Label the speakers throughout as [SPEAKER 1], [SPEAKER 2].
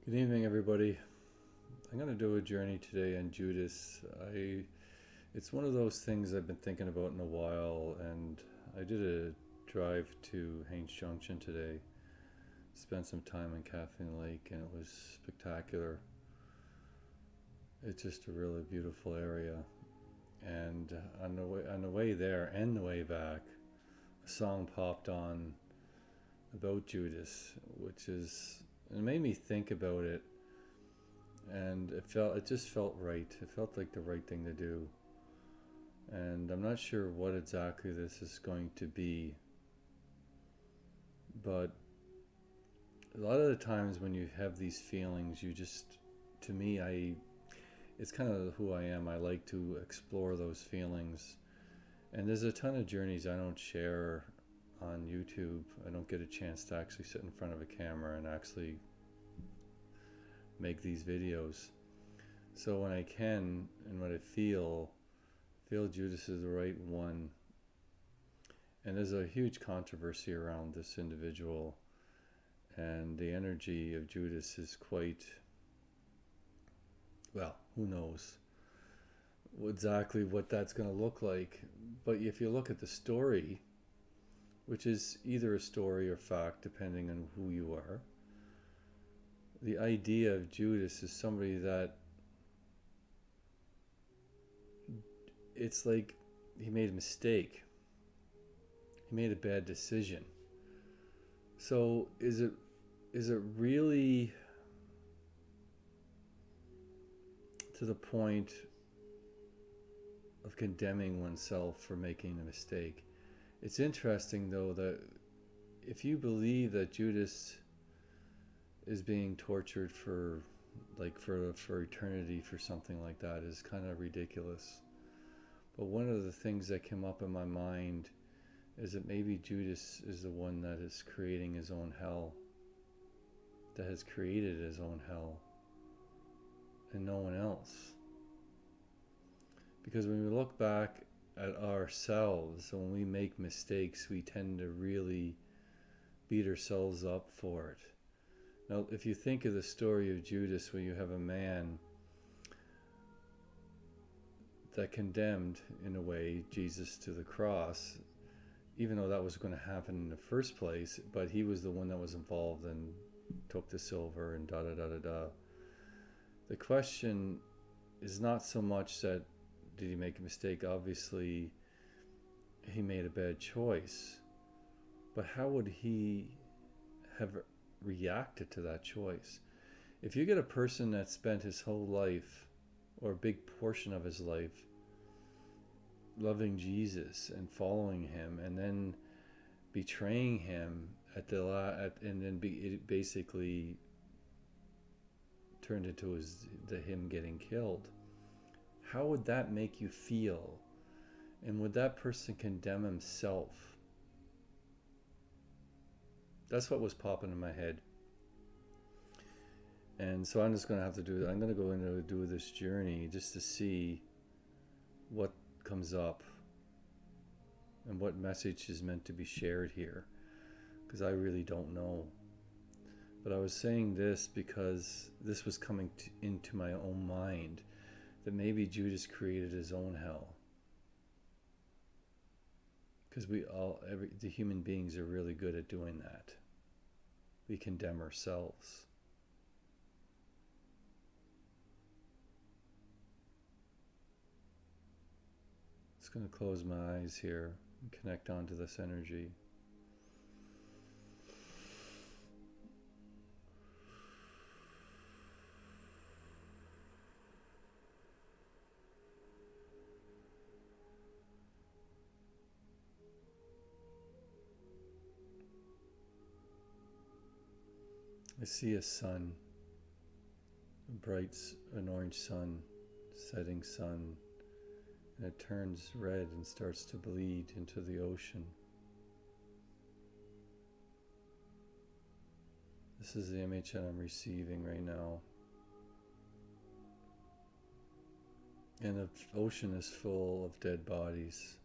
[SPEAKER 1] Good evening, everybody. I'm going to do a journey today on Judas. It's one of those things I've been thinking about in a while, and I did a drive to Haines Junction today. Spent some time in Kathleen Lake, and it was spectacular. It's just a really beautiful area. And on the way there and the way back, a song popped on about Judas, it made me think about it, and it just felt right. It felt like the right thing to do. And I'm not sure what exactly this is going to be, but a lot of the times when you have these feelings, to me, it's kind of who I am. I like to explore those feelings. And there's a ton of journeys I don't share on YouTube. I don't get a chance to actually sit in front of a camera and actually make these videos. So when I can and when I feel Judas is the right one. And there's a huge controversy around this individual, and the energy of Judas is quite, well, who knows exactly what that's going to look like. But if you look at the story, which is either a story or fact depending on who you are, the idea of Judas is somebody that it's like he made a mistake. He made a bad decision. So is it really to the point of condemning oneself for making a mistake? It's interesting though that if you believe that Judas is being tortured for eternity for something like that is kind of ridiculous. But one of the things that came up in my mind is that maybe Judas is the one that is creating his own hell, that has created his own hell, and no one else. Because when we look back at ourselves, when we make mistakes, we tend to really beat ourselves up for it. Now, if you think of the story of Judas, where you have a man that condemned, in a way, Jesus to the cross, even though that was going to happen in the first place, but he was the one that was involved and took the silver and da da da da da. The question is not so much that did he make a mistake? Obviously, he made a bad choice. But how would he have reacted to that choice? If you get a person that spent his whole life, or a big portion of his life, loving Jesus and following him, and then betraying him and then it basically turned into him getting killed, how would that make you feel? And would that person condemn himself? That's what was popping in my head. And so I'm just going to have to do it. I'm going to go into do this journey just to see what comes up and what message is meant to be shared here, because I really don't know. But I was saying this because this was coming into my own mind, that maybe Judas created his own hell. Because the human beings are really good at doing that. We condemn ourselves. Just going to close my eyes here and connect onto this energy. I see a sun, an orange sun, setting sun, and it turns red and starts to bleed into the ocean. This is the image that I'm receiving right now. And the ocean is full of dead bodies.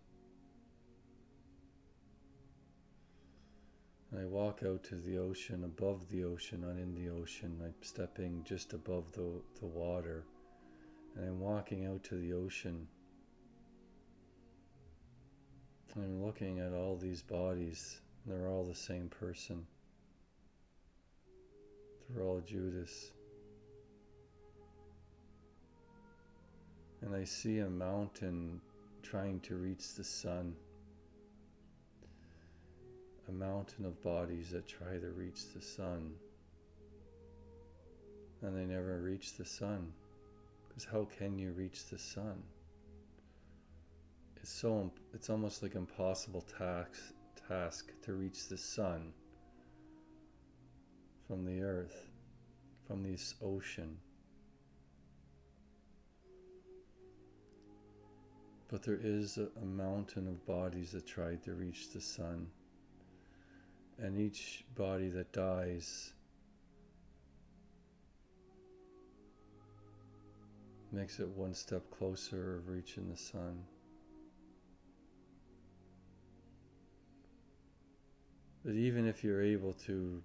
[SPEAKER 1] And I walk out to the ocean, above the ocean, not in the ocean. I'm stepping just above the water. And I'm walking out to the ocean. I'm looking at all these bodies. And they're all the same person. They're all Judas. And I see a mountain trying to reach the sun. A mountain of bodies that try to reach the sun. And they never reach the sun. Because how can you reach the sun? It's almost like impossible task to reach the sun from the earth, from this ocean. But there is a mountain of bodies that tried to reach the sun. And each body that dies makes it one step closer of reaching the sun. But even if you're able to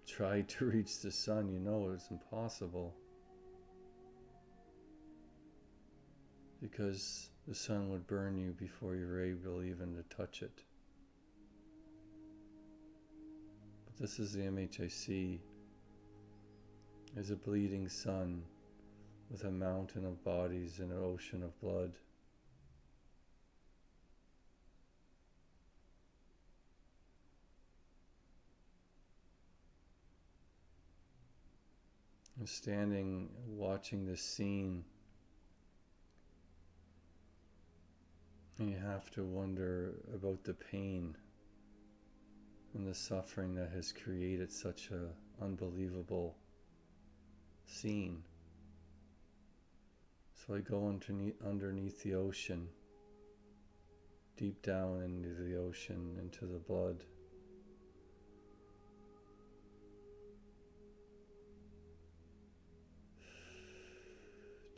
[SPEAKER 1] try to reach the sun, you know it's impossible. Because the sun would burn you before you're able even to touch it. But this is the image I see, is a bleeding sun with a mountain of bodies and an ocean of blood. I'm standing watching this scene, and you have to wonder about the pain and the suffering that has created such an unbelievable scene. So I go underneath the ocean, deep down into the ocean, into the blood.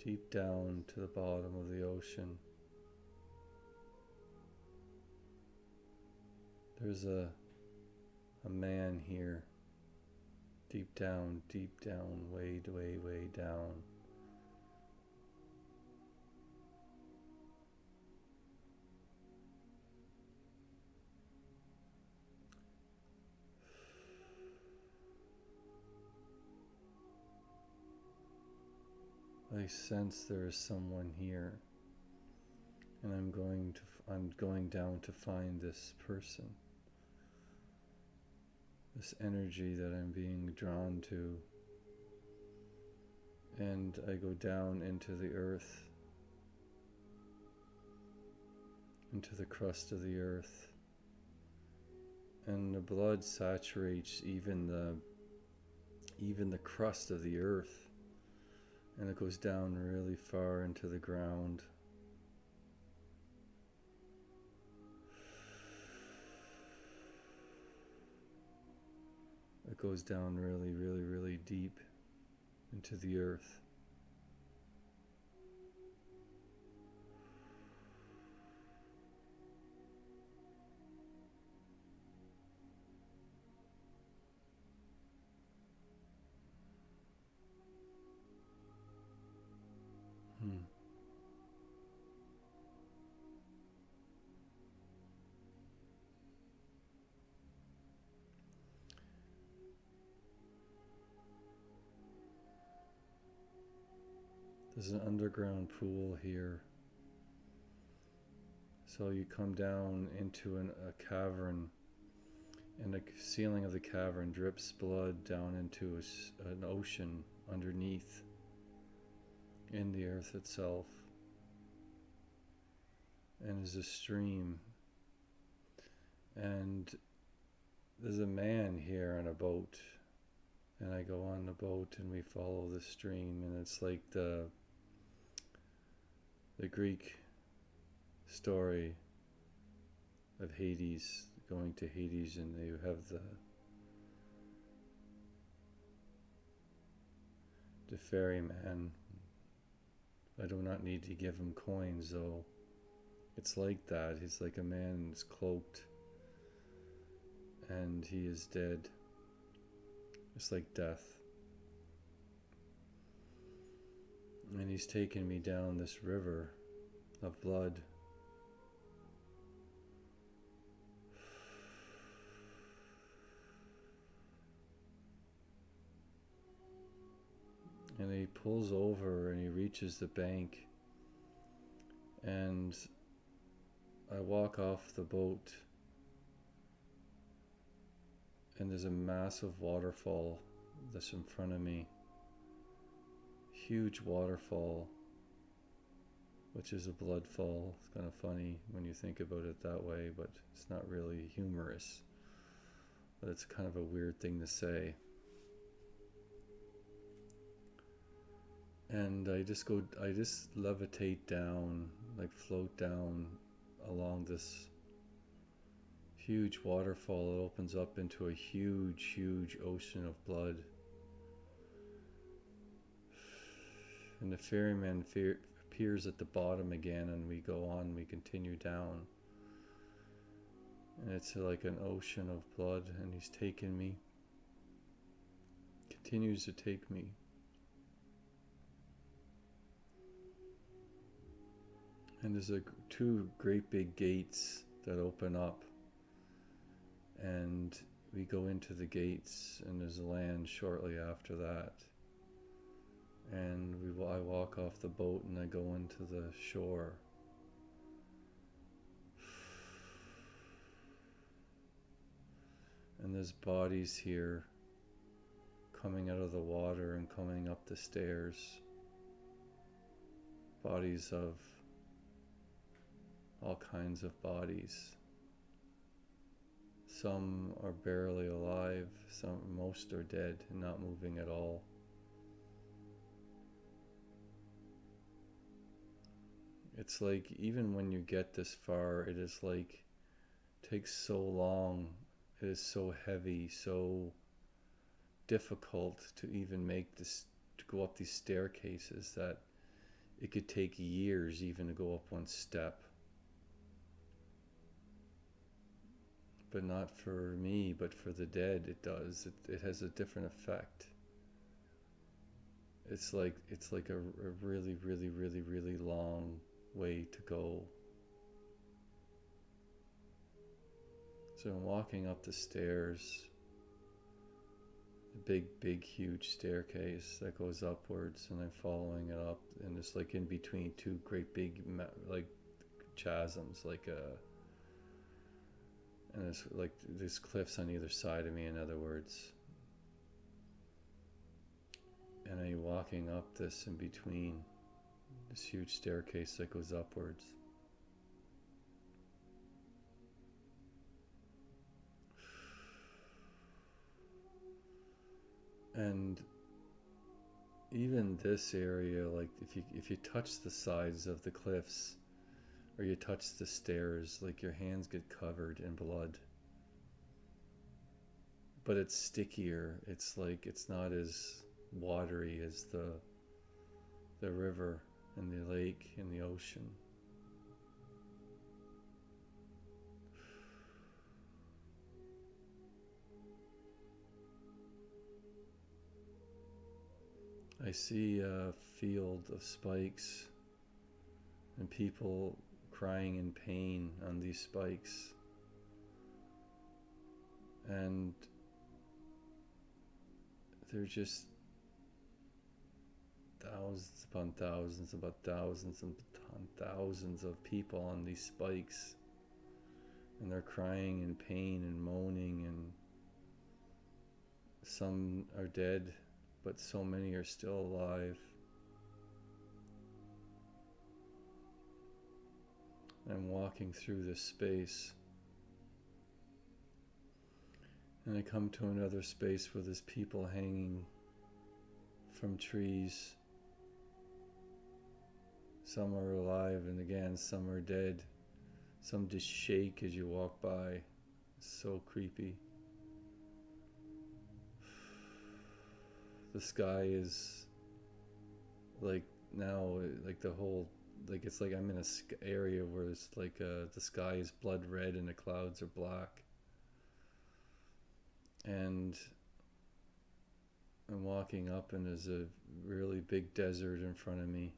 [SPEAKER 1] Deep down to the bottom of the ocean. There's a man here, deep down, way, way, way down. I sense there is someone here, and I'm going down to find this person. This energy that I'm being drawn to, and I go down into the earth, into the crust of the earth, and the blood saturates even the crust of the earth, and it goes down really far into the ground. It goes down really, really, really deep into the earth. There's an underground pool here. So you come down into a cavern, and the ceiling of the cavern drips blood down into an ocean underneath, in the earth itself. And there's a stream. And there's a man here on a boat. And I go on the boat and we follow the stream, and it's like the Greek story of Hades, going to Hades, and they have the ferryman. I do not need to give him coins, though. It's like that. He's like a man that's cloaked, and he is dead. It's like death. And he's taken me down this river of blood. And he pulls over and he reaches the bank, and I walk off the boat, and there's a massive waterfall that's in front of me. Huge waterfall, which is a blood fall. It's kind of funny when you think about it that way, but it's not really humorous. But it's kind of a weird thing to say. And I just levitate down, like float down along this huge waterfall. It opens up into a huge, huge ocean of blood. And the ferryman appears at the bottom again, and we go on, we continue down. And it's like an ocean of blood, and he's taken me, continues to take me. And there's two great big gates that open up, and we go into the gates, and there's land shortly after that. And I walk off the boat and I go into the shore. And there's bodies here coming out of the water and coming up the stairs. Bodies of all kinds of bodies. Some are barely alive, most are dead and not moving at all. It's like, even when you get this far, it is like, takes so long, it is so heavy, so difficult to even make this, to go up these staircases, that it could take years even to go up one step. But not for me, but for the dead it does. It has a different effect. It's like a really, really, really, really long way to go. So I'm walking up the stairs, the big, huge staircase that goes upwards, and I'm following it up, and it's like in between two great big like chasms, and it's like there's cliffs on either side of me, in other words. And I'm walking up this in between, this huge staircase that goes upwards. And even this area, like if you touch the sides of the cliffs, or you touch the stairs, like your hands get covered in blood. But it's stickier. It's like, it's not as watery as the river and the lake and the ocean. I see a field of spikes and people crying in pain on these spikes. And they're just thousands upon thousands, about thousands upon thousands of people on these spikes. And they're crying in pain and moaning, and some are dead, but so many are still alive. I'm walking through this space, and I come to another space where there's people hanging from trees. Some are alive, and again, some are dead. Some just shake as you walk by. It's so creepy. The sky is like now, like the whole, like it's like I'm in a area where it's like the sky is blood red and the clouds are black. And I'm walking up, and there's a really big desert in front of me.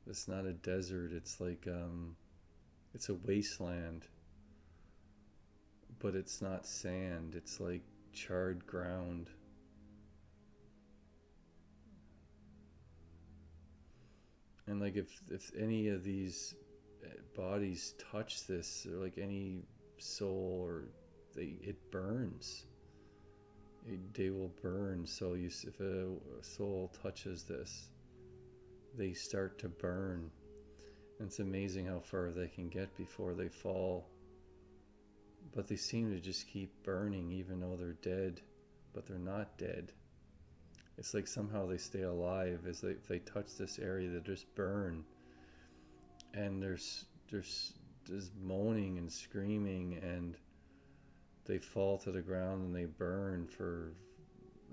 [SPEAKER 1] It's not a desert, it's like, it's a wasteland, but it's not sand, it's like charred ground. And like if any of these bodies touch this, or like any soul, or it burns. They will burn. So if a soul touches this, they start to burn. And it's amazing how far they can get before they fall. But they seem to just keep burning even though they're dead, but they're not dead. It's like somehow they stay alive. As if they touch this area, they just burn. And there's moaning and screaming, and they fall to the ground and they burn for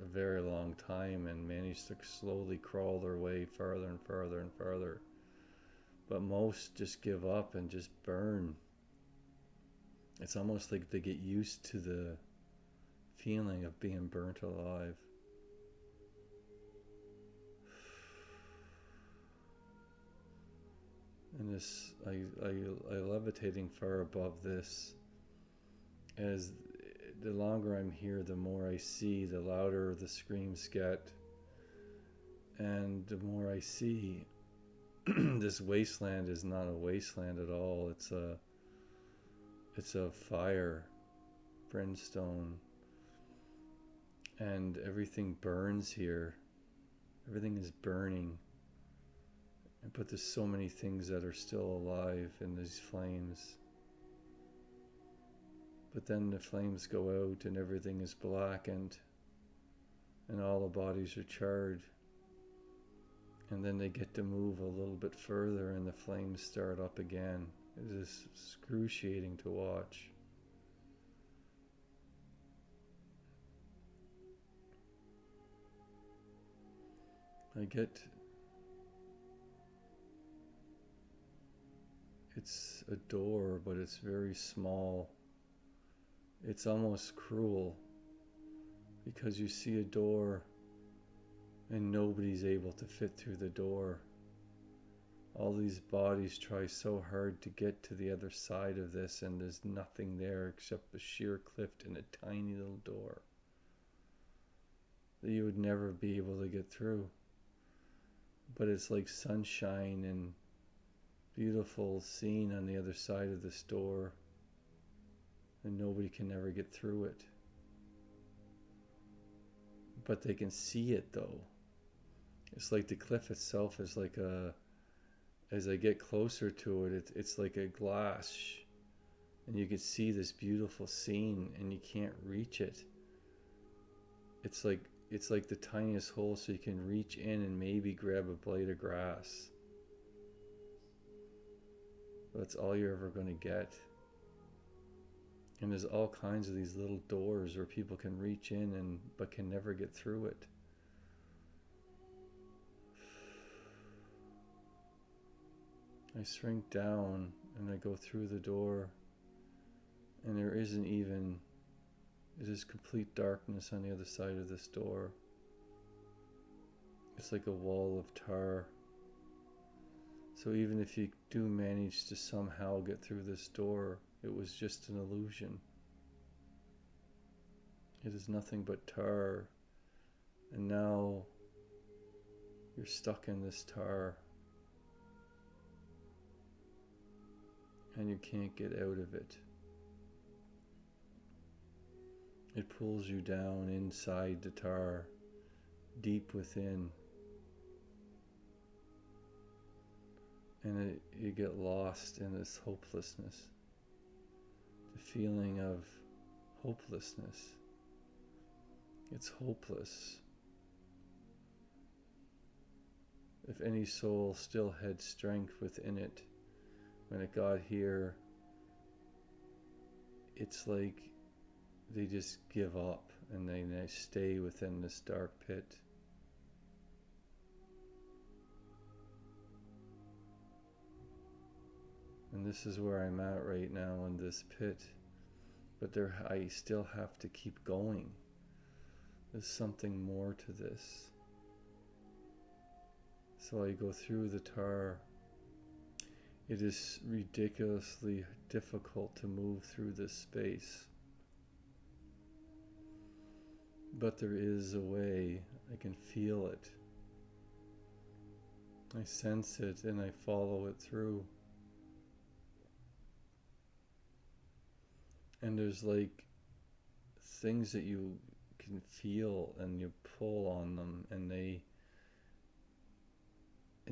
[SPEAKER 1] a very long time and manage to slowly crawl their way farther and farther and farther. But most just give up and just burn. It's almost like they get used to the feeling of being burnt alive. And this, I levitating far above this. As the longer I'm here, the more I see, the louder the screams get. And the more I see, this wasteland is not a wasteland at all. It's a fire, brimstone, and everything burns here. Everything is burning. But there's so many things that are still alive in these flames. But then the flames go out and everything is blackened, and all the bodies are charred. And then they get to move a little bit further and the flames start up again. It is excruciating to watch. It's a door, but it's very small. It's almost cruel, because you see a door and nobody's able to fit through the door. All these bodies try so hard to get to the other side of this, and there's nothing there except the sheer cliff and a tiny little door that you would never be able to get through. But it's like sunshine and beautiful scene on the other side of this door, and nobody can ever get through it. But they can see it though. It's like the cliff itself is like as I get closer to it, it's like a glass, and you can see this beautiful scene and you can't reach it. It's like the tiniest hole, so you can reach in and maybe grab a blade of grass. That's all you're ever going to get. And there's all kinds of these little doors where people can reach in but can never get through it. I shrink down and I go through the door, and there isn't even, it is complete darkness on the other side of this door. It's like a wall of tar. So even if you do manage to somehow get through this door, it was just an illusion. It is nothing but tar, and now you're stuck in this tar, and you can't get out of it. It pulls you down inside the tar, deep within, and you get lost in this hopelessness, the feeling of hopelessness. It's hopeless. If any soul still had strength within it when it got here, it's like they just give up and they stay within this dark pit. And this is where I'm at right now, in this pit. But I still have to keep going. There's something more to this. So I go through the tar. It is ridiculously difficult to move through this space. But there is a way. I can feel it. I sense it and I follow it through. And there's like things that you can feel and you pull on them and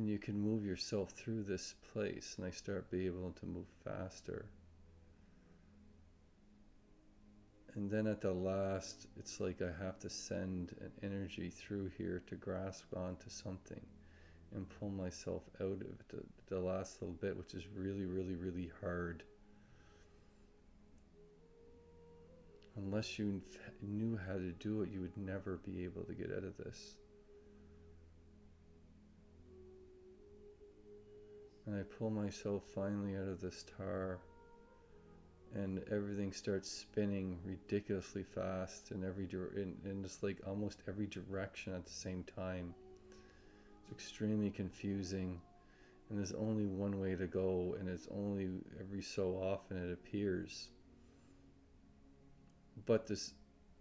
[SPEAKER 1] you can move yourself through this place, and I start being able to move faster. And then at the last, it's like I have to send an energy through here to grasp onto something and pull myself out of it, the last little bit, which is really, really, really hard. Unless you knew how to do it, you would never be able to get out of this. And I pull myself finally out of this tar, and everything starts spinning ridiculously fast in just like almost every direction at the same time. It's extremely confusing, and there's only one way to go, and it's only every so often it appears. But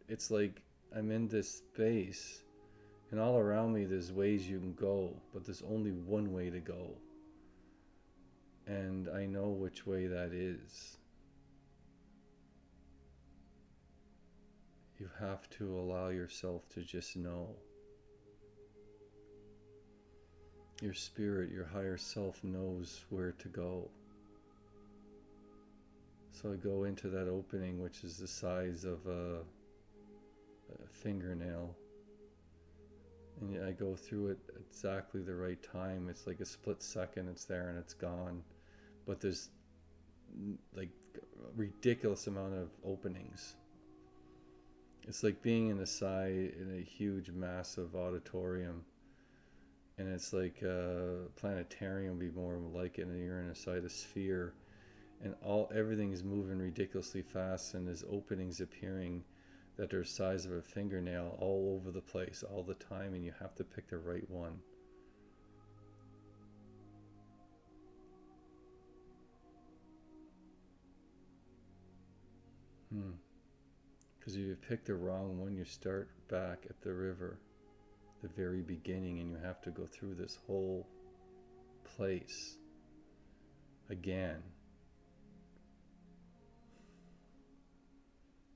[SPEAKER 1] it's like I'm in this space, and all around me there's ways you can go, but there's only one way to go. And I know which way that is. You have to allow yourself to just know. Your spirit, your higher self knows where to go. So I go into that opening, which is the size of a fingernail. And I go through it exactly the right time. It's like a split second, it's there and it's gone. But there's like a ridiculous amount of openings. It's like being in a huge, massive auditorium. And it's like a planetarium would be more like it, and you're inside a sphere. And everything's moving ridiculously fast, and there's openings appearing that are the size of a fingernail all over the place all the time, and you have to pick the right one. Because if you pick the wrong one, you start back at the river, the very beginning, and you have to go through this whole place again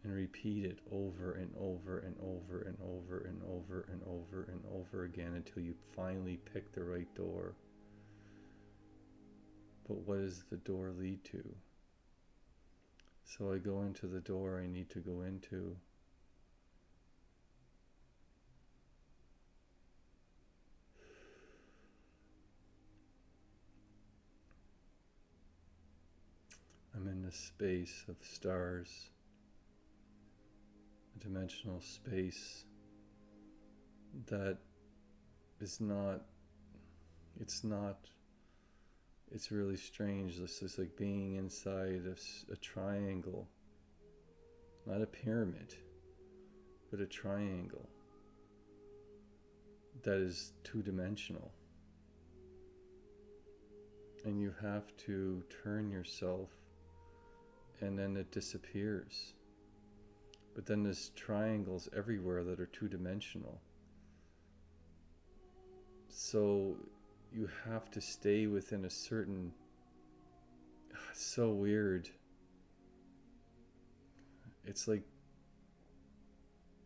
[SPEAKER 1] and repeat it over and over and over and over and over and over and over again until you finally pick the right door. But what does the door lead to? So I go into the door I need to go into. I'm in this space of stars, a dimensional space that is not, it's really strange. This is like being inside a triangle, not a pyramid, but a triangle that is two-dimensional. And you have to turn yourself, and then it disappears. But then there's triangles everywhere that are two-dimensional. So you have to stay within a certain... It's so weird. It's like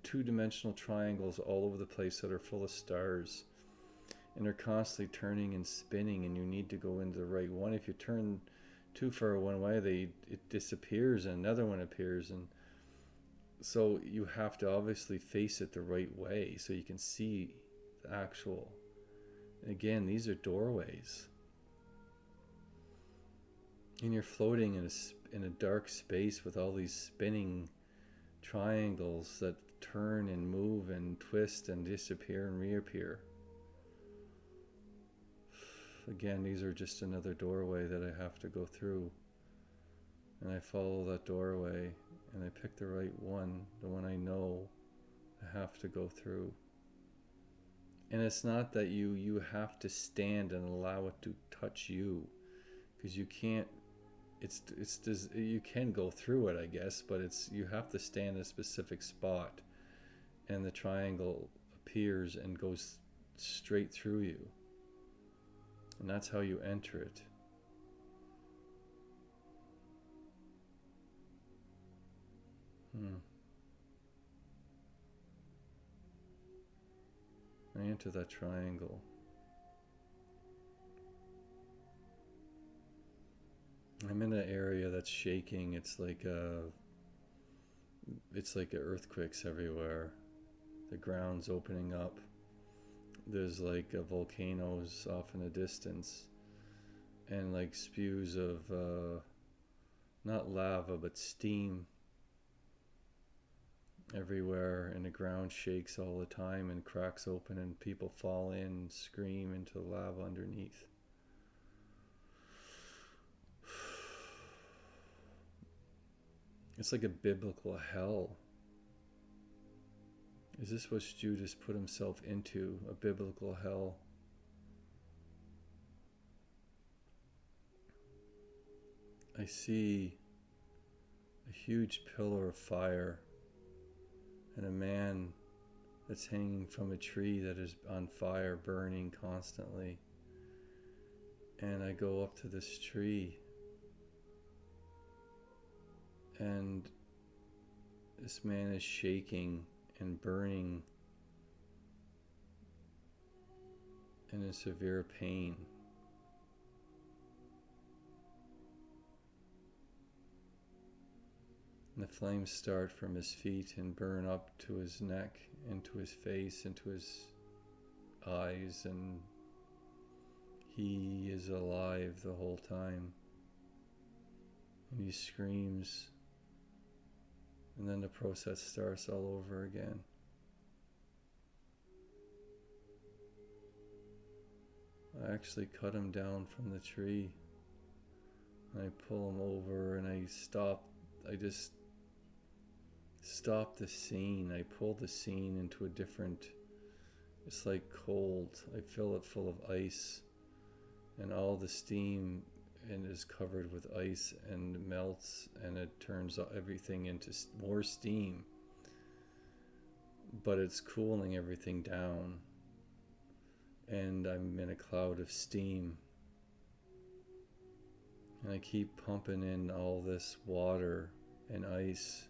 [SPEAKER 1] two-dimensional triangles all over the place that are full of stars. And they're constantly turning and spinning, and you need to go into the right one. If you turn too far one way, it disappears and another one appears. And so you have to obviously face it the right way so you can see the actual... Again, these are doorways. And you're floating in a dark space with all these spinning triangles that turn and move and twist and disappear and reappear. Again, these are just another doorway that I have to go through. And I follow that doorway and I pick the right one, the one I know have to go through. And it's not that you have to stand and allow it to touch you, because you can't. You can go through it, I guess, but you have to stand in a specific spot, and the triangle appears and goes straight through you, and that's how you enter it. I enter that triangle. I'm in an area that's shaking. It's like earthquakes everywhere. The ground's opening up. There's like volcanoes off in the distance, and like spews of not lava but steam everywhere, and the ground shakes all the time and cracks open, and people fall in and scream into the lava underneath. It's like a biblical hell. Is this what Judas put himself into? A biblical hell? I see a huge pillar of fire and a man that's hanging from a tree that is on fire, burning constantly. And I go up to this tree, and this man is shaking and burning and in severe pain. And the flames start from his feet and burn up to his neck, into his face, into his eyes, and he is alive the whole time. And he screams, and then the process starts all over again. I actually cut him down from the tree. I pull him over and I just stop the scene. I pull the scene into a different, it's like cold. I fill it full of ice, and all the steam and is covered with ice and melts, and it turns everything into more steam, but it's cooling everything down, and I'm in a cloud of steam, and I keep pumping in all this water and ice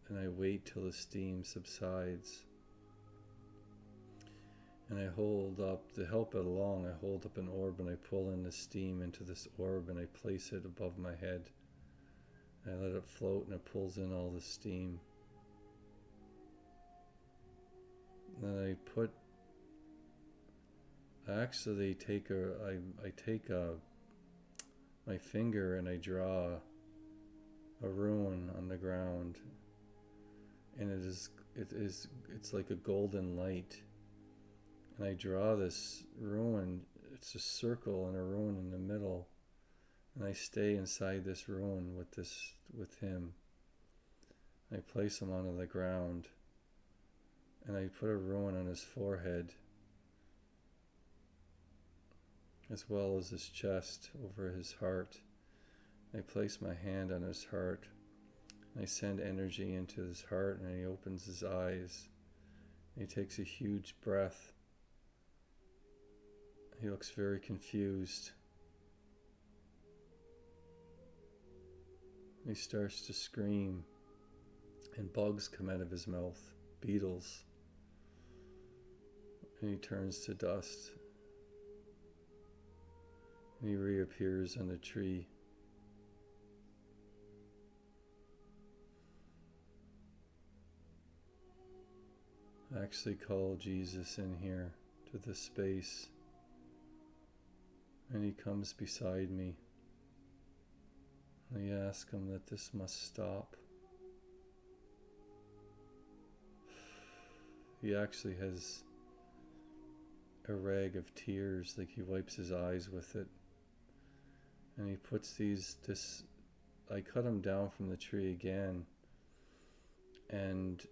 [SPEAKER 1] and I wait till the steam subsides. And I hold up, to help it along, I hold up an orb and I pull in the steam into this orb and I place it above my head. I let it float and it pulls in all the steam. Then I actually take my finger and I draw a rune on the ground, and it's like a golden light. And I draw this rune. It's a circle and a rune in the middle, and I stay inside this rune with him. I place him onto the ground, and I put a rune on his forehead, as well as his chest, over his heart. I place my hand on his heart. I send energy into his heart, and he opens his eyes. He takes a huge breath. He looks very confused. He starts to scream, and bugs come out of his mouth, beetles. And he turns to dust. And he reappears on the tree. I actually call Jesus in here to this space, and he comes beside me. I ask him that this must stop. He actually has a rag of tears, like he wipes his eyes with it, and he puts this I cut him down from the tree again, and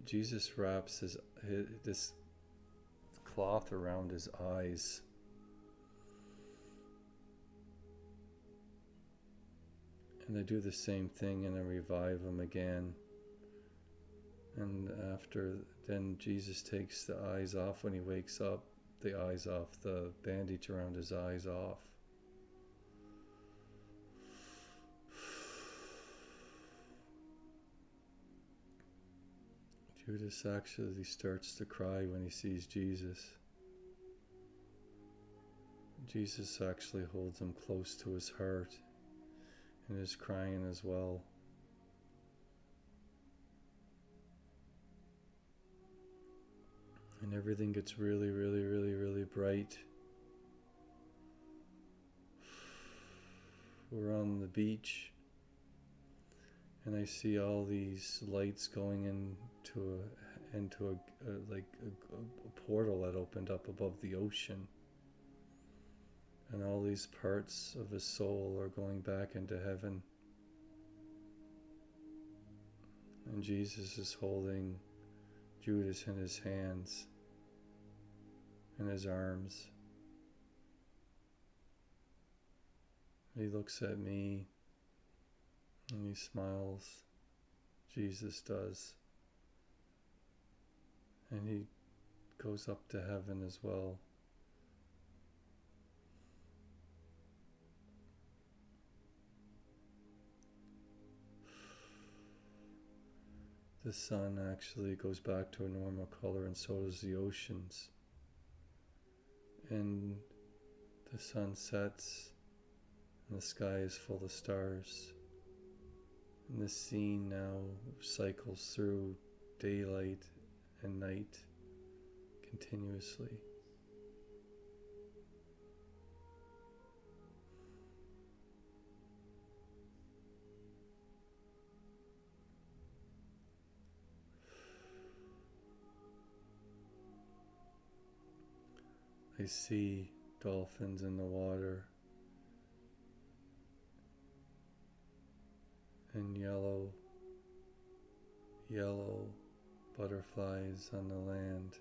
[SPEAKER 1] Jesus wraps this cloth around his eyes. And I do the same thing and I revive him again. And then Jesus takes the eyes off when he wakes up, the eyes off, the bandage around his eyes off. Judas actually starts to cry when he sees Jesus. Jesus actually holds him close to his heart and is crying as well. And everything gets really, really, really, really bright. We're on the beach, and I see all these lights going into a portal that opened up above the ocean. And all these parts of his soul are going back into heaven. And Jesus is holding Judas in his hands and his arms. He looks at me and he smiles. Jesus does. And he goes up to heaven as well. The sun actually goes back to a normal color, and so does the oceans. And the sun sets, and the sky is full of stars. And the scene now cycles through daylight and night continuously. I see dolphins in the water and yellow butterflies on the land.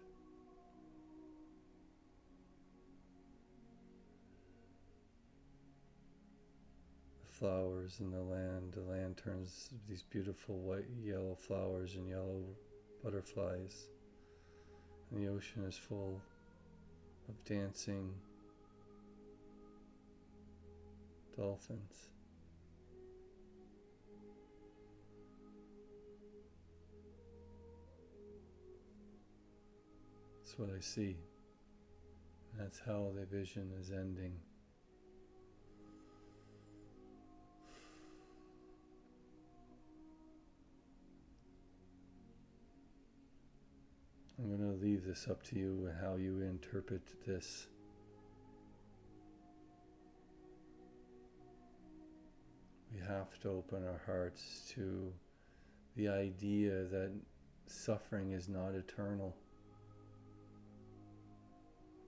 [SPEAKER 1] The flowers in the land turns these beautiful white, yellow flowers and yellow butterflies. And the ocean is full of dancing dolphins. That's what I see. That's how the vision is ending. I'm going to leave this up to you and how you interpret this. We have to open our hearts to the idea that suffering is not eternal.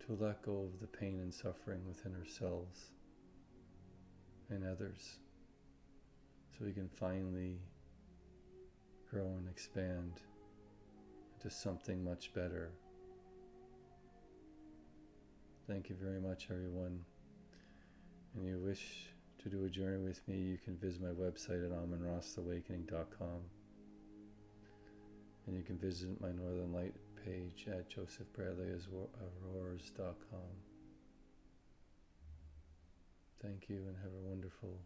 [SPEAKER 1] To let go of the pain and suffering within ourselves and others, so we can finally grow and expand into something much better. Thank you very much, everyone. And you wish to do a journey with me, you can visit my website at amonrosawakening.com. And you can visit my Northern Light page at josephbradleyauroras.com. Thank you and have a wonderful